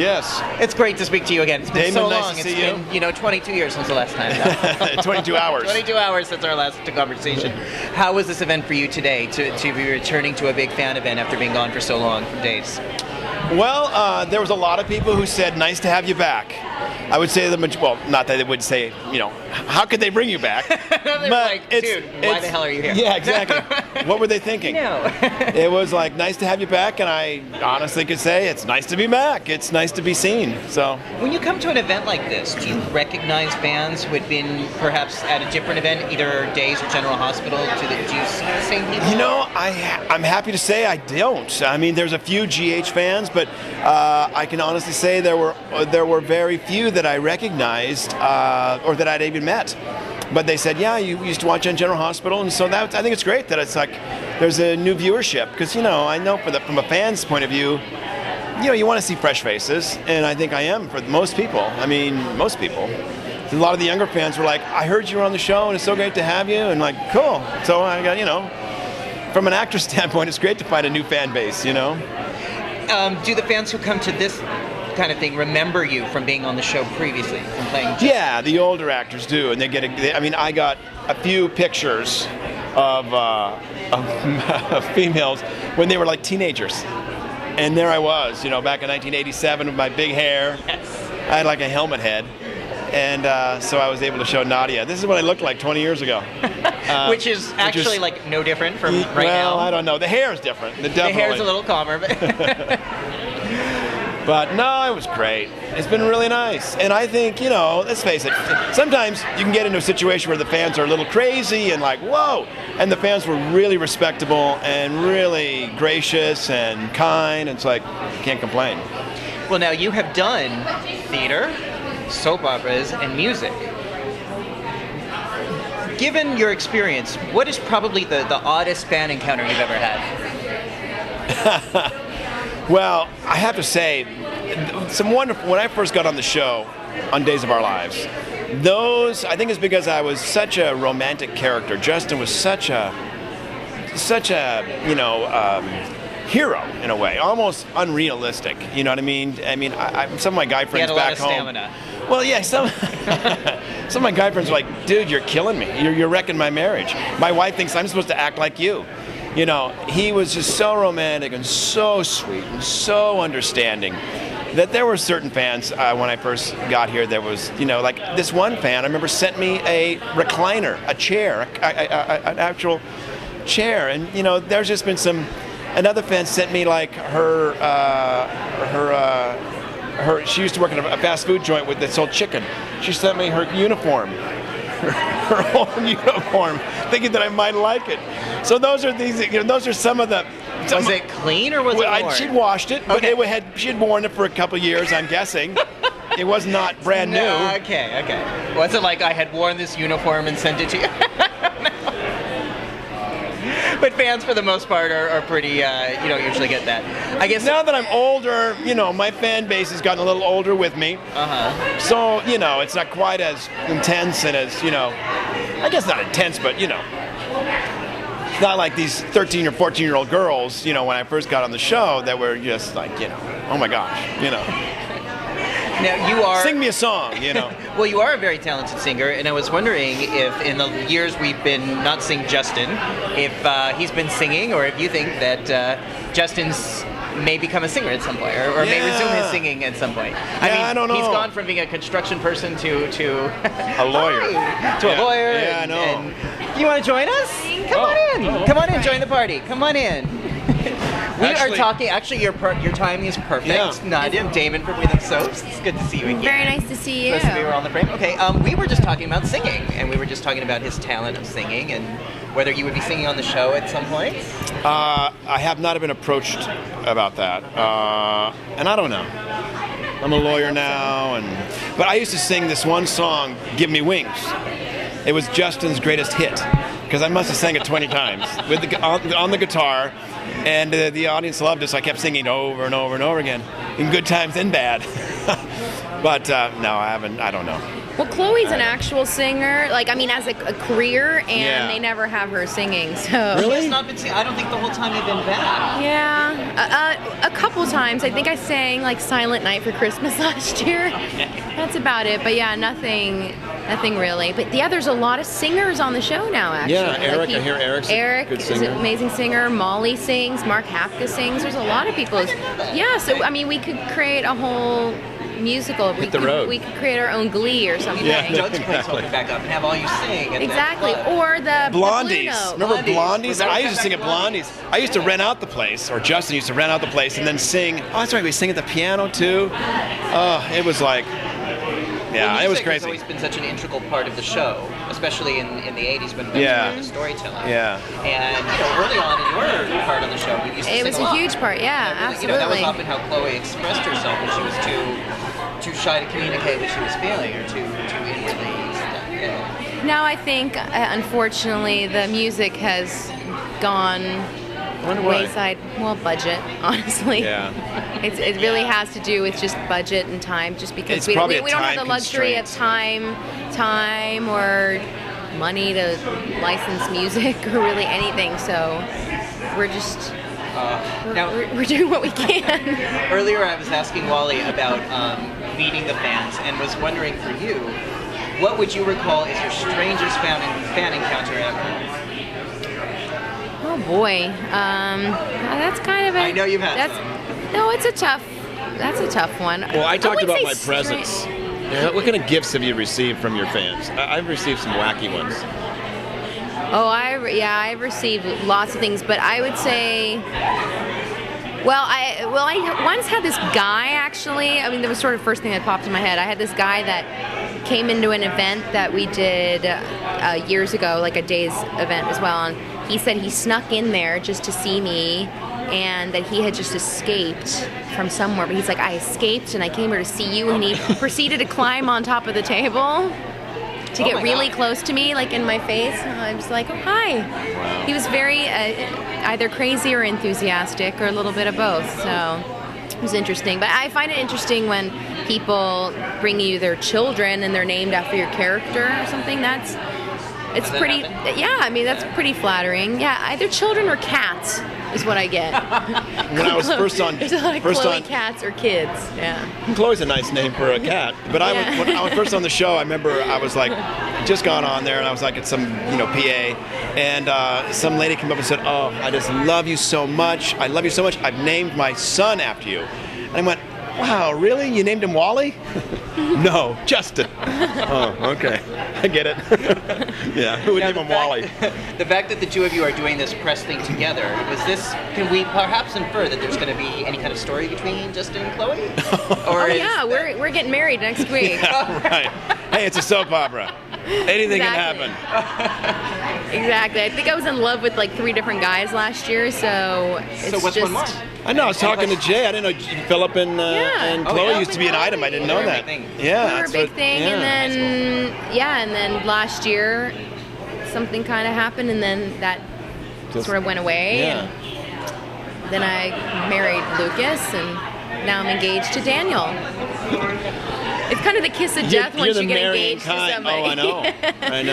Yes. It's great to speak to you again. It's been Damon, so nice long. to see It's been, 22 years since the last time. 22 hours. 22 hours since our last conversation. How was this event for you today, to be returning to a big fan event after being gone for so long from days? Well, there was a lot of people who said, nice to have you back. I would say not that they would say, how could they bring you back? But like, dude, why the hell are you here? Yeah, exactly. What were they thinking? No. It was like, nice to have you back, and I honestly could say, it's nice to be back. It's nice to be seen. So, when you come to an event like this, do you recognize fans who had been perhaps at a different event, either Days or General Hospital? Do you see the same people? I'm happy to say I don't. I mean, there's a few GH fans, but I can honestly say there were very few that I recognized or that I'd even met. But they said, yeah, you used to watch on General Hospital, and so I think it's great that it's like there's a new viewership, because I know from a fan's point of view, you want to see fresh faces, and I think I am for most people. I mean, most people. A lot of the younger fans were like, I heard you were on the show, and it's so great to have you, and like, cool. So I got, from an actor's standpoint, it's great to find a new fan base, Do the fans who come to this kind of thing remember you from being on the show previously, from playing? Yeah, the older actors do, and I got a few pictures of females when they were like teenagers, and there I was, back in 1987 with my big hair. Yes. I had like a helmet head, and so I was able to show Nadia, this is what I looked like 20 years ago. Which is actually like no different from right now. Well, I don't know. The hair is different. The hair's a little calmer, but But no, it was great. It's been really nice. And I think, let's face it, sometimes you can get into a situation where the fans are a little crazy and like, whoa. And the fans were really respectable and really gracious and kind. And it's like, you can't complain. Well, now you have done theater, soap operas, and music. Given your experience, what is probably the oddest fan encounter you've ever had? Well, I have to say, when I first got on the show, on Days of Our Lives, I think it's because I was such a romantic character. Justin was such a hero in a way, almost unrealistic. You know what I mean? I mean, some of my guy friends back home. He had a lot of stamina. Well, yeah, some of my guy friends were like, dude, you're killing me. You're wrecking my marriage. My wife thinks I'm supposed to act like you. He was just so romantic and so sweet and so understanding that there were certain fans when I first got here. There was, like this one fan I remember sent me a recliner, a chair, an actual chair, and there's just been another fan sent me like her. She used to work in a fast food joint that sold chicken. She sent me her uniform. Her whole uniform, thinking that I might like it. So those are some of the. Was it clean or was it worn? She'd washed it, but Okay. she had worn it for a couple of years, I'm guessing. It was not brand new. Okay. Was it like I had worn this uniform and sent it to you? But fans, for the most part, are pretty, usually get that. I guess now that I'm older, my fan base has gotten a little older with me. So, it's not quite as intense and as, I guess not intense, but, it's not like these 13 or 14-year-old girls, when I first got on the show that were just like, oh my gosh, Now you are. Sing me a song, Well, you are a very talented singer, and I was wondering if, in the years we've been not seeing Justin, if he's been singing, or if you think that Justin's may become a singer at some point, or may resume his singing at some point. I don't know. He's gone from being a construction person to a lawyer. To a lawyer. Yeah, I know. And you want to join us? Come on in. Come on in. Join the party. Come on in. We are talking. Actually, your timing is perfect. Yeah. Nadia and Damon from With Them Soaps. It's good to see you again. Very nice to see you. Nice to be on the frame. Okay, we were just talking about singing, and we were just talking about his talent of singing, and whether you would be singing on the show at some point. I have not been approached about that, and I don't know. I'm a lawyer now, but I used to sing this one song, "Give Me Wings." It was Justin's greatest hit, because I must have sang it 20 times with on the guitar. And the audience loved it, so I kept singing over and over and over again, in good times and bad. But no, I haven't. I don't know. Well, Chloe's an actual singer, like, I mean, as a career, and Yeah. they never have her singing, so. Really? She's not been singing. I don't think the whole time they've been back. Yeah, a couple times. I think I sang, like, Silent Night for Christmas last year. That's about it, but yeah, nothing really. But yeah, there's a lot of singers on the show now, actually. Yeah, Eric, Like I hear Eric's a good is singer. an amazing singer. Molly sings. Mark Hapka sings. There's a lot of people. Yeah, so, I mean, we could create a whole musical. Hit the road. We could create our own Glee or something. Yeah. Doug's Place open back up and have all you sing. At Exactly. The club. Or the Blondies. Blue Note. Remember Blondies. Blondies? I used to sing at Blondies. I used to rent out the place, or Justin used to rent out the place and then sing. Oh, that's right, we sing at the piano too. Oh, it was like, yeah, Well, it was music has crazy. always been such an integral part of the show, especially in the 80s when it was Yeah. part of the storytelling. Yeah. And early on in your part of the show, you used to It sing was a a lot. huge part, yeah, That was absolutely. often how Chloe expressed herself when she was too shy to communicate what she was feeling, or too inwardly. Yeah. Now I think, unfortunately, the music has gone Wonder why. wayside. Well, budget, honestly. Yeah. It really has to do with just budget and time, just because It's we probably a don't have the time luxury of time or money to license music or really anything. So we're just Now, we're doing what we can. earlier I was asking Wally about meeting the fans, and was wondering for you, what would you recall is your strangest fan encounter ever? Oh boy, that's kind of a. I know you've had that's, some. No, it's a tough. That's a tough one. Well, I talked wouldn't about say my stra- presents. Yeah, what kind of gifts have you received from your fans? I've received some wacky ones. Oh, I've received lots of things, but I would say, I once had this guy actually. I mean, that was sort of the first thing that popped in my head. I had this guy that came into an event that we did years ago, like a day's event as well, and he said he snuck in there just to see me, and that he had just escaped from somewhere. But he's like, I escaped and I came here to see you, and he proceeded to climb on top of the table to get my really God. close to me, like in my face. And I was like, oh, hi. He was very either crazy or enthusiastic, or a little bit of both. So it was interesting. But I find it interesting when people bring you their children and they're named after your character or something. It's Does that pretty. happen? Yeah, I mean that's pretty flattering. Yeah, either children or cats is what I get. When I was first on, There's a lot of Chloe cats or kids. Yeah. Chloe's a nice name for a cat. But Yeah. when I was first on the show, I remember I was like, just gone on there, and I was like at some, PA, and some lady came up and said, "Oh, I just love you so much. I love you so much. I've named my son after you." And I went, "Wow, really? You named him Wally?" No, Justin. Oh, okay. I get it. Yeah, who would Now, name him Wally? The fact that the two of you are doing this press thing together, can we perhaps infer that there's going to be any kind of story between Justin and Chloe? Or Oh is yeah, that- we're getting married next week. Yeah, right. Hey, it's a soap opera. Anything Exactly. can happen. Exactly. I think I was in love with like 3 different guys last year, so it's So what's just. one more? I know. I was talking to Jay. I didn't know Philip and Yeah. Chloe Oh, yeah. used to be an item. I didn't know They were a that. big thing. Yeah, We were a that's big what- thing, yeah. and then last year something kind of happened, and then that Just- sort of went away. Yeah. And then I married Lucas, and now I'm engaged to Daniel. It's kind of the kiss of death You're once the you get marrying engaged to kind. somebody. Oh, I know. I know.